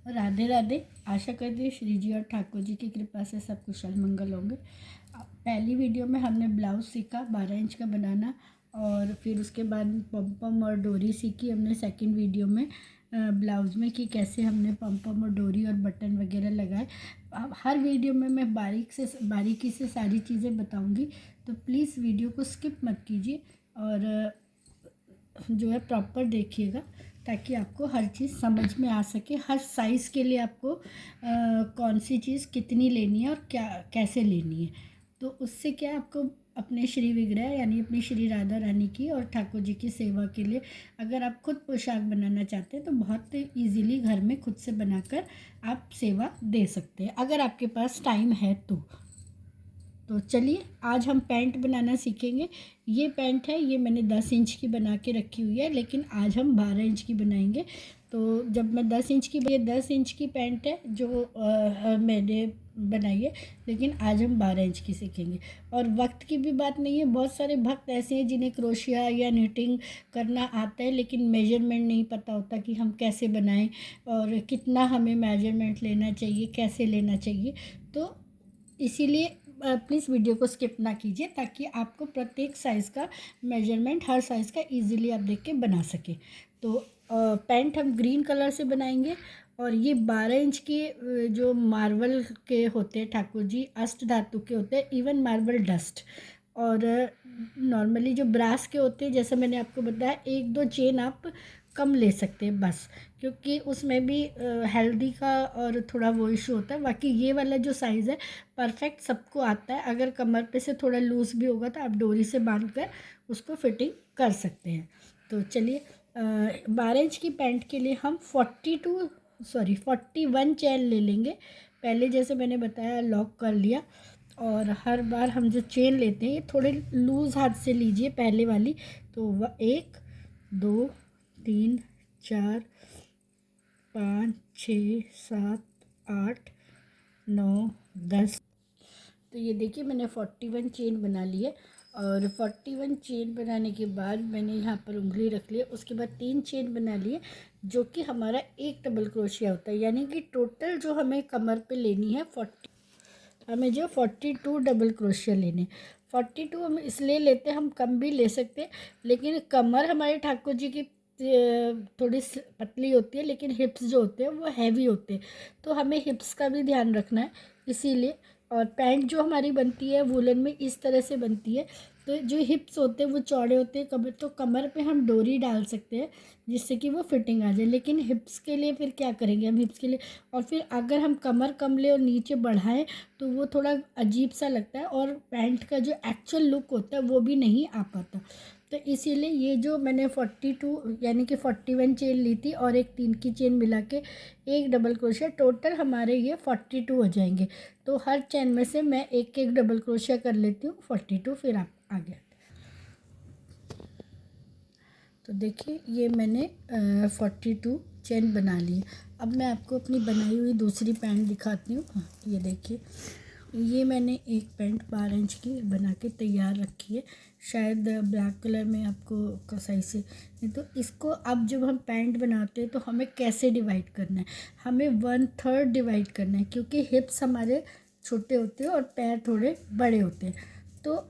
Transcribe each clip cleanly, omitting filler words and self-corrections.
राधे राधे। आशा करती हूँ श्री जी और ठाकुर जी की कृपा से सब कुशल मंगल होंगे। पहली वीडियो में हमने ब्लाउज़ सीखा 12 इंच का बनाना, और फिर उसके बाद पम पम और डोरी सीखी हमने सेकंड वीडियो में ब्लाउज़ में, कि कैसे हमने पम पम और डोरी और बटन वगैरह लगाए। अब हर वीडियो में मैं बारीकी से सारी चीज़ें बताऊँगी, तो प्लीज़ वीडियो को स्किप मत कीजिए और जो है प्रॉपर देखिएगा, ताकि आपको हर चीज़ समझ में आ सके। हर साइज़ के लिए आपको कौन सी चीज़ कितनी लेनी है और क्या कैसे लेनी है। तो उससे क्या आपको अपने श्री विग्रह यानी अपनी श्री राधा रानी की और ठाकुर जी की सेवा के लिए अगर आप खुद पोशाक बनाना चाहते हैं तो बहुत इजीली घर में खुद से बनाकर आप सेवा दे सकते हैं, अगर आपके पास टाइम है तो चलिए आज हम पैंट बनाना सीखेंगे। ये पैंट है, ये मैंने 10 इंच की बना के रखी हुई है, लेकिन आज हम 12 इंच की बनाएंगे। तो जब मैं 10 इंच की, ये 10 इंच की पैंट है जो मैंने बनाई है, लेकिन आज हम 12 इंच की सीखेंगे। और वक्त की भी बात नहीं है, बहुत सारे भक्त ऐसे हैं जिन्हें क्रोशिया या निटिंग करना आता है, लेकिन मेजरमेंट नहीं पता होता कि हम कैसे बनाएं और कितना हमें मेजरमेंट लेना चाहिए, कैसे लेना चाहिए। तो इसीलिए प्लीज़ वीडियो को स्किप ना कीजिए, ताकि आपको प्रत्येक साइज़ का मेजरमेंट, हर साइज़ का इजीली आप देख के बना सकें। तो पैंट हम ग्रीन कलर से बनाएंगे, और ये 12 इंच के जो मार्बल के होते हैं ठाकुर जी, अष्ट धातु के होते हैं, इवन मार्बल डस्ट, और नॉर्मली जो ब्रास के होते हैं, जैसा मैंने आपको बताया, 1-2 चेन आप कम ले सकते हैं बस, क्योंकि उसमें भी हेल्दी का और थोड़ा वो इशू होता है। बाकी ये वाला जो साइज़ है परफेक्ट सबको आता है। अगर कमर पे से थोड़ा लूज़ भी होगा तो आप डोरी से बांध कर उसको फिटिंग कर सकते हैं। तो चलिए 12 इंच की पैंट के लिए हम 41 चैन ले लेंगे। पहले जैसे मैंने बताया लॉक कर लिया, और हर बार हम जो चेन लेते हैं थोड़े लूज़ हाथ से लीजिए पहले वाली। तो 1 2 3 4 5 6 7 8 9 10। तो ये देखिए मैंने 41 चेन बना ली है, और 41 चेन बनाने के बाद मैंने यहाँ पर उंगली रख ली है। उसके बाद 3 चेन बना लिए, जो कि हमारा एक डबल क्रोशिया होता है, यानी कि टोटल जो हमें कमर पे लेनी है 42 डबल क्रोशिया लेने। 42 हम इसलिए लेते हैं, हम कम भी ले सकते हैं, लेकिन कमर हमारे ठाकुर जी की थोड़ी पतली होती है, लेकिन हिप्स जो होते हैं वो हैवी होते हैं, तो हमें हिप्स का भी ध्यान रखना है इसीलिए। और पैंट जो हमारी बनती है वूलन में इस तरह से बनती है, तो जो हिप्स होते हैं वो चौड़े होते हैं कमर, तो कमर पे हम डोरी डाल सकते हैं जिससे कि वो फिटिंग आ जाए। लेकिन हिप्स के लिए फिर क्या करेंगे हम हिप्स के लिए, और फिर अगर हम कमर कम ले और नीचे बढ़ाएं तो वो थोड़ा अजीब सा लगता है, और पैंट का जो एक्चुअल लुक होता है वो भी नहीं आ पाता। तो इसीलिए ये जो मैंने 42 यानी कि 41 चेन ली थी और एक 3 की चेन मिला के एक डबल क्रोशिया, टोटल हमारे ये 42 हो जाएंगे। तो हर चेन में से मैं एक एक डबल क्रोशिया कर लेती हूँ 42, फिर आप आगे। तो देखिए ये मैंने 42 चेन बना ली। अब मैं आपको अपनी बनाई हुई दूसरी पैंट दिखाती हूँ। हाँ, ये देखिए ये मैंने एक पैंट 12 इंच की बना के तैयार रखी है, शायद ब्लैक कलर में आपको सही से नहीं। तो इसको अब जब हम पैंट बनाते हैं तो हमें कैसे डिवाइड करना है, हमें 1/3 डिवाइड करना है, क्योंकि हिप्स हमारे छोटे होते हैं और पैर थोड़े बड़े होते हैं। तो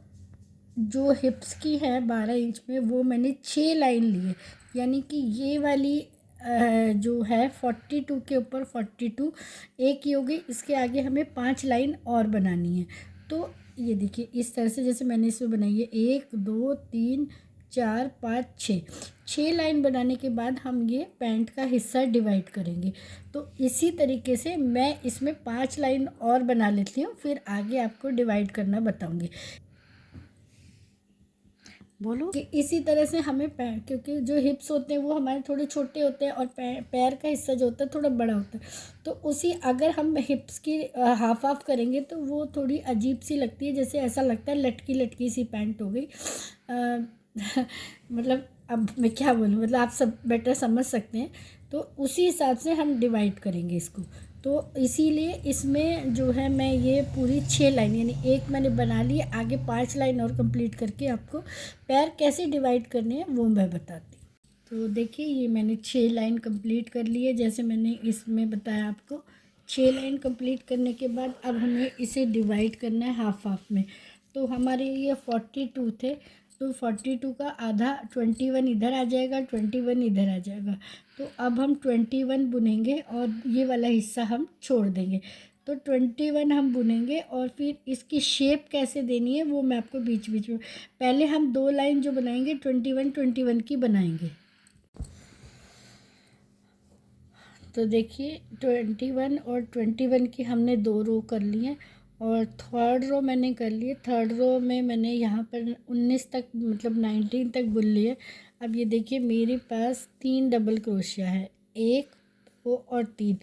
जो हिप्स की है 12 इंच में वो मैंने 6 लाइन ली है, यानी कि ये वाली जो है 42 के ऊपर 42 एक ही हो गई। इसके आगे हमें 5 लाइन और बनानी है। तो ये देखिए इस तरह से जैसे मैंने इसमें बनाई है 1 2 3 4 5 6 लाइन बनाने के बाद हम ये पैंट का हिस्सा डिवाइड करेंगे। तो इसी तरीके से मैं इसमें 5 लाइन और बना लेती हूँ, फिर आगे आपको डिवाइड करना बताऊँगी। बोलो कि इसी तरह से हमें पैर, क्योंकि जो हिप्स होते हैं वो हमारे थोड़े छोटे होते हैं और पैर का हिस्सा जो होता है थोड़ा बड़ा होता है, तो उसी अगर हम हिप्स की हाफ हाफ करेंगे तो वो थोड़ी अजीब सी लगती है, जैसे ऐसा लगता है लटकी लटकी सी पैंट हो गई। मतलब अब मैं क्या बोलूँ, मतलब आप सब बेटर समझ सकते हैं। तो उसी हिसाब से हम डिवाइड करेंगे इसको। तो इसीलिए इसमें जो है मैं ये पूरी 6 लाइन यानी एक मैंने बना ली, आगे 5 लाइन और कंप्लीट करके आपको पैर कैसे डिवाइड करने हैं वो मैं बताती हूँ। तो देखिए ये मैंने 6 लाइन कंप्लीट कर ली है, जैसे मैंने इसमें बताया आपको। 6 लाइन कंप्लीट करने के बाद अब हमें इसे डिवाइड करना है हाफ हाफ में। तो हमारे ये 42 थे, तो 42 का आधा 21 इधर आ जाएगा, 21 इधर आ जाएगा। तो अब हम 21 बुनेंगे और ये वाला हिस्सा हम छोड़ देंगे। तो 21 हम बुनेंगे और फिर इसकी शेप कैसे देनी है वो मैं आपको बीच बीच में, पहले हम 2 लाइन जो बनाएंगे 21 की बनाएंगे। तो देखिए 21 और 21 की हमने 2 रो कर ली हैं और थर्ड रो मैंने कर ली है। थर्ड रो में मैंने यहाँ पर 19 तक मतलब 19 तक बुन लिए। अब ये देखिए मेरे पास 3 डबल क्रोशिया है, 1 2 और 3।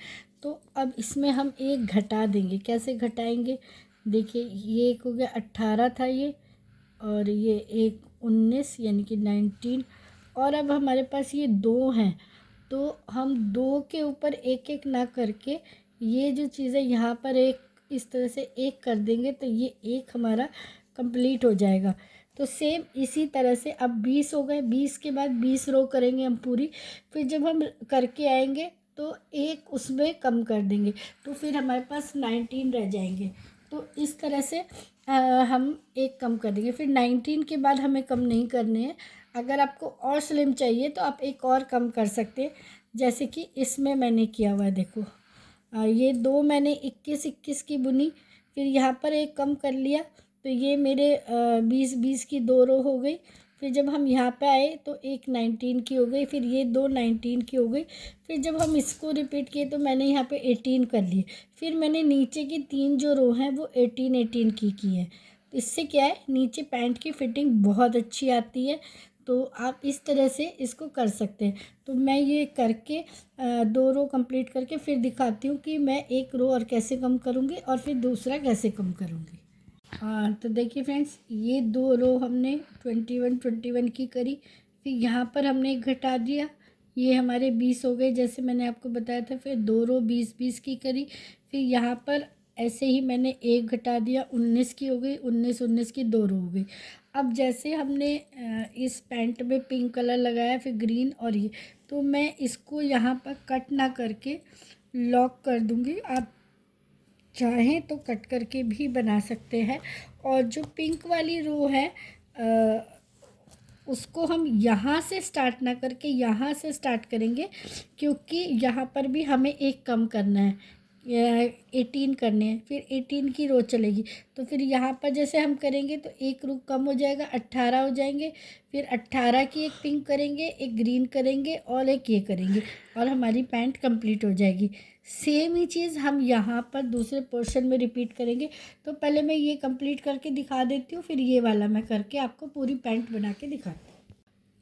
तो अब इसमें हम एक घटा देंगे। कैसे घटाएंगे, देखिए ये एक हो गया 18 था ये, और ये एक 19 यानी कि 19। और अब हमारे पास ये 2 हैं, तो हम 2 के ऊपर एक एक ना करके ये जो चीज़ है यहाँ पर एक इस तरह से एक कर देंगे, तो ये एक हमारा कंप्लीट हो जाएगा। तो सेम इसी तरह से अब 20 हो गए, 20 के बाद 20 रो करेंगे हम पूरी। फिर जब हम करके आएंगे तो एक उसमें कम कर देंगे, तो फिर हमारे पास 19 रह जाएंगे। तो इस तरह से हम एक कम कर देंगे। फिर 19 के बाद हमें कम नहीं करने हैं। अगर आपको और स्लिम चाहिए तो आप एक और कम कर सकते हैं, जैसे कि इसमें मैंने किया हुआ है। देखो ये 2 मैंने 21 की बुनी, फिर यहाँ पर एक कम कर लिया, तो ये मेरे 20 की 2 रो हो गई। फिर जब हम यहाँ पे आए तो एक 19 की हो गई, फिर ये 2 19 की हो गई। फिर जब हम इसको रिपीट किए तो मैंने यहाँ पे 18 कर लिए। फिर मैंने नीचे की 3 जो रो हैं वो 18 की है। तो इससे क्या है, नीचे पैंट की फिटिंग बहुत अच्छी आती है। तो आप इस तरह से इसको कर सकते हैं। तो मैं ये करके 2 रो कंप्लीट करके फिर दिखाती हूँ कि मैं एक रो और कैसे कम करूँगी और फिर दूसरा कैसे कम करूँगी। हाँ तो देखिए फ्रेंड्स, ये 2 रो हमने 21 की करी। फिर यहाँ पर हमने एक घटा दिया, ये हमारे 20 हो गए जैसे मैंने आपको बताया था। फिर 2 रो 20 की करी। फिर यहाँ पर ऐसे ही मैंने एक घटा दिया, 19 की हो गई, 19 की 2 रो हो गई। अब जैसे हमने इस पैंट में पिंक कलर लगाया, फिर ग्रीन और ये, तो मैं इसको यहाँ पर कट ना करके लॉक कर दूँगी। आप चाहें तो कट करके भी बना सकते हैं। और जो पिंक वाली रो है उसको हम यहाँ से स्टार्ट ना करके यहाँ से स्टार्ट करेंगे, क्योंकि यहाँ पर भी हमें एक कम करना है, 18 करने हैं। फिर 18 की रो चलेगी, तो फिर यहाँ पर जैसे हम करेंगे तो एक रो कम हो जाएगा, 18 हो जाएंगे। फिर 18 की एक पिंक करेंगे, एक ग्रीन करेंगे और एक ये करेंगे, और हमारी पैंट कंप्लीट हो जाएगी। सेम ही चीज़ हम यहाँ पर दूसरे पोर्शन में रिपीट करेंगे। तो पहले मैं ये कंप्लीट करके दिखा देती हूँ, फिर ये वाला मैं करके आपको पूरी पैंट बना के दिखाती हूँ।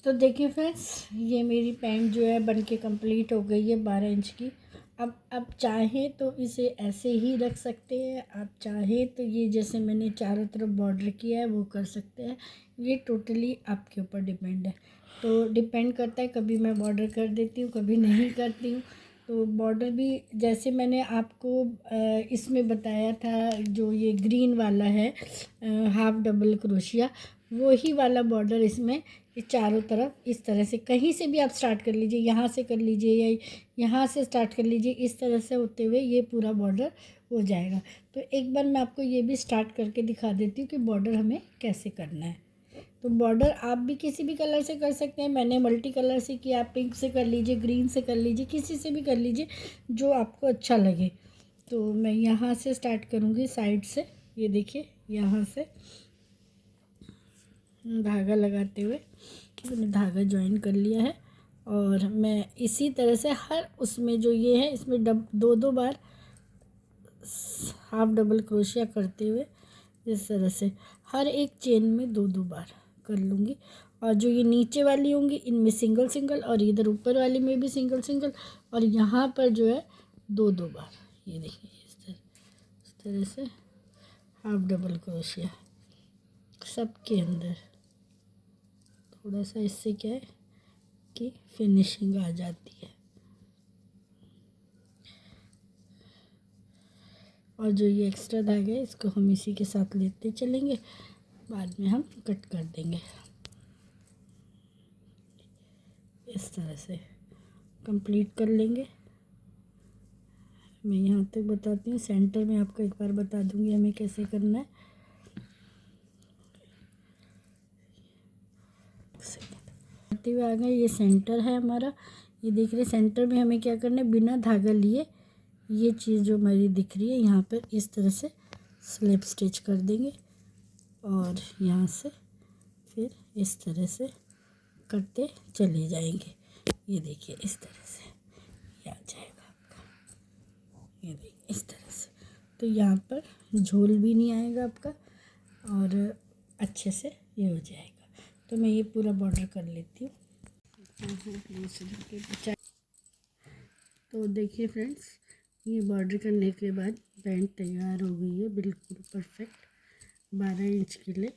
तो देखिए फ्रेंड्स, ये मेरी पैंट जो है बन के कम्प्लीट हो गई है 12 इंच की। अब चाहें तो इसे ऐसे ही रख सकते हैं, आप चाहें तो ये जैसे मैंने चारों तरफ बॉर्डर किया है वो कर सकते हैं। ये टोटली आपके ऊपर डिपेंड है। तो डिपेंड करता है, कभी मैं बॉर्डर कर देती हूँ, कभी नहीं करती हूँ। तो बॉर्डर भी जैसे मैंने आपको इसमें बताया था, जो ये ग्रीन वाला है हाफ डबल क्रोशिया, वही वाला बॉर्डर इसमें ये चारों तरफ इस तरह से कहीं से भी आप स्टार्ट कर लीजिए, यहाँ से कर लीजिए या यहाँ से स्टार्ट कर लीजिए, इस तरह से होते हुए ये पूरा बॉर्डर हो जाएगा। तो एक बार मैं आपको ये भी स्टार्ट करके दिखा देती हूँ कि बॉर्डर हमें कैसे करना है। तो बॉर्डर आप भी किसी भी कलर से कर सकते हैं, मैंने मल्टी कलर से किया, आप पिंक से कर लीजिए, ग्रीन से कर लीजिए, किसी से भी कर लीजिए जो आपको अच्छा लगे। तो मैं यहाँ से स्टार्ट करूँगी साइड से, ये देखिए यहाँ से धागा लगाते हुए मैंने धागा ज्वाइन कर लिया है। और मैं इसी तरह से हर उसमें जो ये है इसमें दो बार हाफ डबल क्रोशिया करते हुए इस तरह से हर एक चेन में 2 बार कर लूँगी। और जो ये नीचे वाली होंगी इनमें सिंगल सिंगल, और इधर ऊपर वाली में भी सिंगल सिंगल, और यहाँ पर जो है 2 बार। ये देखिए इस तरह से हाफ डबल क्रोशिया सबके अंदर। थोड़ा सा इससे क्या है कि फिनिशिंग आ जाती है। और जो ये एक्स्ट्रा धागा है इसको हम इसी के साथ लेते चलेंगे, बाद में हम कट कर देंगे इस तरह से कंप्लीट कर लेंगे। मैं यहाँ तक बताती हूँ, सेंटर में आपको एक बार बता दूँगी हमें कैसे करना है। आते हुए आ गए, ये सेंटर है हमारा। ये देख रहे सेंटर में हमें क्या करना है, बिना धागा लिए ये चीज़ जो हमारी दिख रही है यहाँ पर इस तरह से स्लिप स्टिच कर देंगे और यहाँ से फिर इस तरह से करते चले जाएंगे। ये देखिए इस तरह से ये आ जाएगा आपका, ये देखिए इस तरह से। तो यहाँ पर झोल भी नहीं आएगा आपका और अच्छे से ये हो जाएगा। तो मैं ये पूरा बॉर्डर कर लेती हूँ। तो देखिए फ्रेंड्स, ये बॉर्डर करने के बाद पैंट तैयार हो गई है, बिल्कुल परफेक्ट 12 इंच के लिए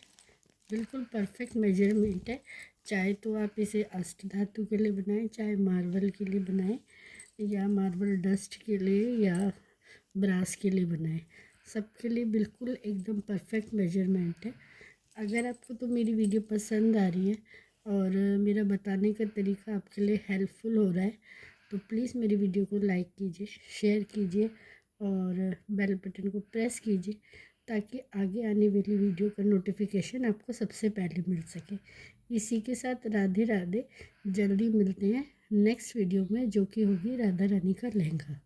बिल्कुल परफेक्ट मेजरमेंट है। चाहे तो आप इसे अष्ट धातु के लिए बनाएं, चाहे मार्बल के लिए बनाएं, या मार्बल डस्ट के लिए या ब्रास के लिए बनाएं, सबके लिए बिल्कुल एकदम परफेक्ट मेजरमेंट है। अगर आपको तो मेरी वीडियो पसंद आ रही है और मेरा बताने का तरीका आपके लिए हेल्पफुल हो रहा है तो प्लीज़ मेरी वीडियो को लाइक कीजिए, शेयर कीजिए और बेल बटन को प्रेस कीजिए ताकि आगे आने वाली वीडियो का नोटिफिकेशन आपको सबसे पहले मिल सके। इसी के साथ राधे राधे, जल्दी मिलते हैं नेक्स्ट वीडियो में जो कि होगी राधा रानी का लहंगा।